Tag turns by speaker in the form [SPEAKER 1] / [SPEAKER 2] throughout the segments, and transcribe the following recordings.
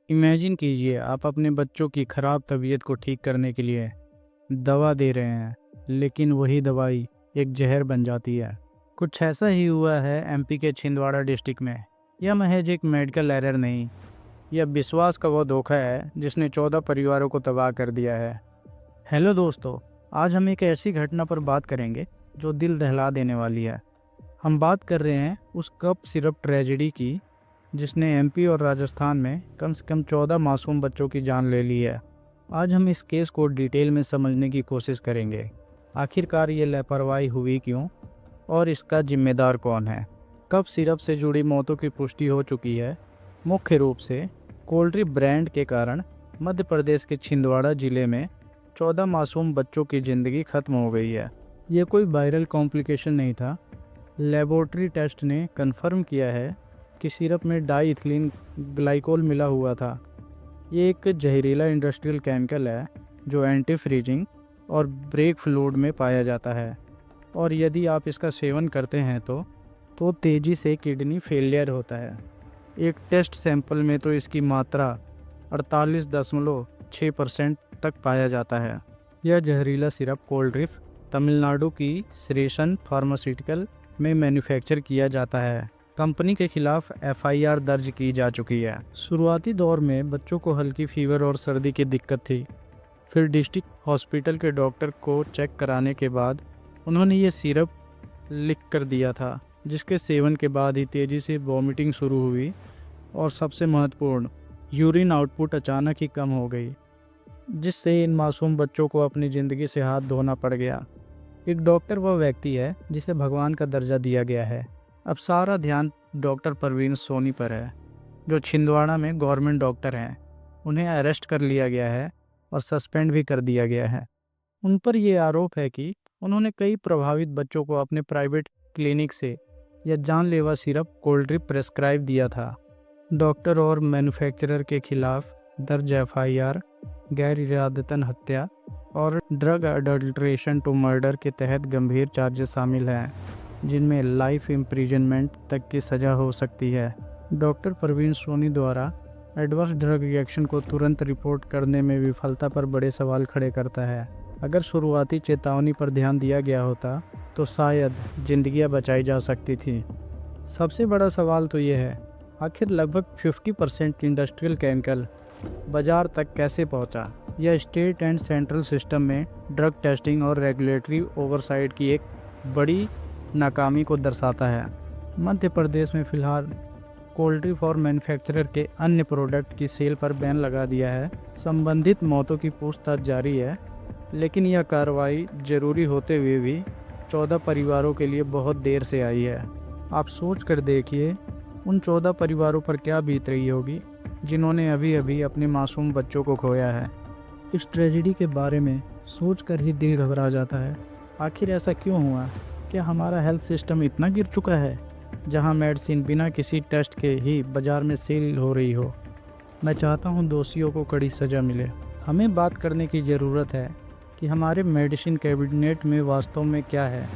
[SPEAKER 1] Imagine कीजिए आप अपने बच्चों की खराब तबीयत को ठीक करने के लिए दवा दे रहे हैं, लेकिन वही दवाई एक जहर बन जाती है। कुछ ऐसा ही हुआ है एमपी के छिंदवाड़ा डिस्ट्रिक्ट में। यह महज एक मेडिकल एरर नहीं, यह विश्वास का वो धोखा है जिसने 14 परिवारों को तबाह कर दिया है। हेलो दोस्तों, आज हम एक ऐसी घटना पर बात करेंगे जो दिल दहला देने वाली है। हम बात कर रहे हैं उस कप सिरप ट्रेजेडी की जिसने एमपी और राजस्थान में कम से कम 14 मासूम बच्चों की जान ले ली है। आज हम इस केस को डिटेल में समझने की कोशिश करेंगे। आखिरकार ये लापरवाही हुई क्यों और इसका जिम्मेदार कौन है। कप सिरप से जुड़ी मौतों की पुष्टि हो चुकी है, मुख्य रूप से कोल्ड्री ब्रांड के कारण। मध्य प्रदेश के छिंदवाड़ा जिले में 14 मासूम बच्चों की ज़िंदगी खत्म हो गई है। ये कोई वायरल कॉम्प्लिकेशन नहीं था। लेबोरेटरी टेस्ट ने कन्फर्म किया है कि सिरप में डाई इथिलीन ग्लाइकोल मिला हुआ था। ये एक जहरीला इंडस्ट्रियल केमिकल है जो एंटी फ्रीजिंग और ब्रेक फ्लूइड में पाया जाता है, और यदि आप इसका सेवन करते हैं तो तेज़ी से किडनी फेलियर होता है। एक टेस्ट सैंपल में तो इसकी मात्रा 48.6% तक पाया जाता है। यह जहरीला सिरप कोल्ड्रिफ तमिलनाडु की श्रेशन फार्मास्यूटिकल में मैन्युफैक्चर किया जाता है। कंपनी के खिलाफ एफआईआर दर्ज की जा चुकी है। शुरुआती दौर में बच्चों को हल्की फीवर और सर्दी की दिक्कत थी। फिर डिस्ट्रिक्ट हॉस्पिटल के डॉक्टर को चेक कराने के बाद उन्होंने ये सिरप लिख कर दिया था, जिसके सेवन के बाद ही तेज़ी से वॉमिटिंग शुरू हुई और सबसे महत्वपूर्ण, यूरिन आउटपुट अचानक ही कम हो गई, जिससे इन मासूम बच्चों को अपनी ज़िंदगी से हाथ धोना पड़ गया। एक डॉक्टर वह व्यक्ति है जिसे भगवान का दर्जा दिया गया है। अब सारा ध्यान डॉक्टर परवीन सोनी पर है, जो छिंदवाड़ा में गवर्नमेंट डॉक्टर हैं। उन्हें अरेस्ट कर लिया गया है और सस्पेंड भी कर दिया गया है। उन पर यह आरोप है कि उन्होंने कई प्रभावित बच्चों को अपने प्राइवेट क्लिनिक से यह जानलेवा सिरप कोल्ड्रिप प्रेस्क्राइब दिया था। डॉक्टर और मैन्युफैक्चरर के खिलाफ दर्ज एफआईआर गैर इरादतन हत्या और ड्रग अडल्ट्रेशन टू मर्डर के तहत गंभीर चार्जेस शामिल हैं, जिनमें लाइफ इम्प्रिजनमेंट तक की सज़ा हो सकती है। डॉक्टर परवीन सोनी द्वारा एडवर्स ड्रग रिएक्शन को तुरंत रिपोर्ट करने में विफलता पर बड़े सवाल खड़े करता है। अगर शुरुआती चेतावनी पर ध्यान दिया गया होता तो शायद जिंदगियां बचाई जा सकती थी। सबसे बड़ा सवाल तो ये है, आखिर लगभग 50% इंडस्ट्रियल केमिकल बाजार तक कैसे पहुंचा। यह स्टेट एंड सेंट्रल सिस्टम में ड्रग टेस्टिंग और रेगुलेटरी ओवरसाइट की एक बड़ी नाकामी को दर्शाता है। मध्य प्रदेश में फ़िलहाल कोल्ड्रिफ और मैन्युफैक्चरर के अन्य प्रोडक्ट की सेल पर बैन लगा दिया है। संबंधित मौतों की पूछताछ जारी है, लेकिन यह कार्रवाई जरूरी होते हुए भी 14 परिवारों के लिए बहुत देर से आई है। आप सोच कर देखिए उन 14 परिवारों पर क्या बीत रही होगी जिन्होंने अभी अभी अपने मासूम बच्चों को खोया है। इस ट्रेजेडी के बारे में सोच कर ही दिल घबरा जाता है। आखिर ऐसा क्यों हुआ? क्या हमारा हेल्थ सिस्टम इतना गिर चुका है जहां मेडिसिन बिना किसी टेस्ट के ही बाज़ार में सेल हो रही हो? मैं चाहता हूं दोषियों को कड़ी सज़ा मिले। हमें बात करने की ज़रूरत है कि हमारे मेडिसिन कैबिनेट में वास्तव में क्या है,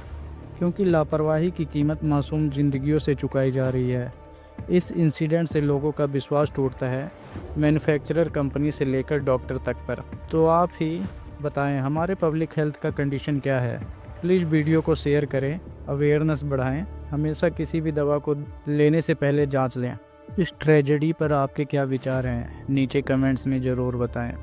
[SPEAKER 1] क्योंकि लापरवाही की कीमत मासूम ज़िंदगियों से चुकाई जा रही है। इस इंसिडेंट से लोगों का विश्वास टूटता है, मैन्युफैक्चरर कंपनी से लेकर डॉक्टर तक पर। तो आप ही बताएं हमारे पब्लिक हेल्थ का कंडीशन क्या है। प्लीज़ वीडियो को शेयर करें, अवेयरनेस बढ़ाएं। हमेशा किसी भी दवा को लेने से पहले जांच लें। इस ट्रेजेडी पर आपके क्या विचार हैं, नीचे कमेंट्स में ज़रूर बताएं।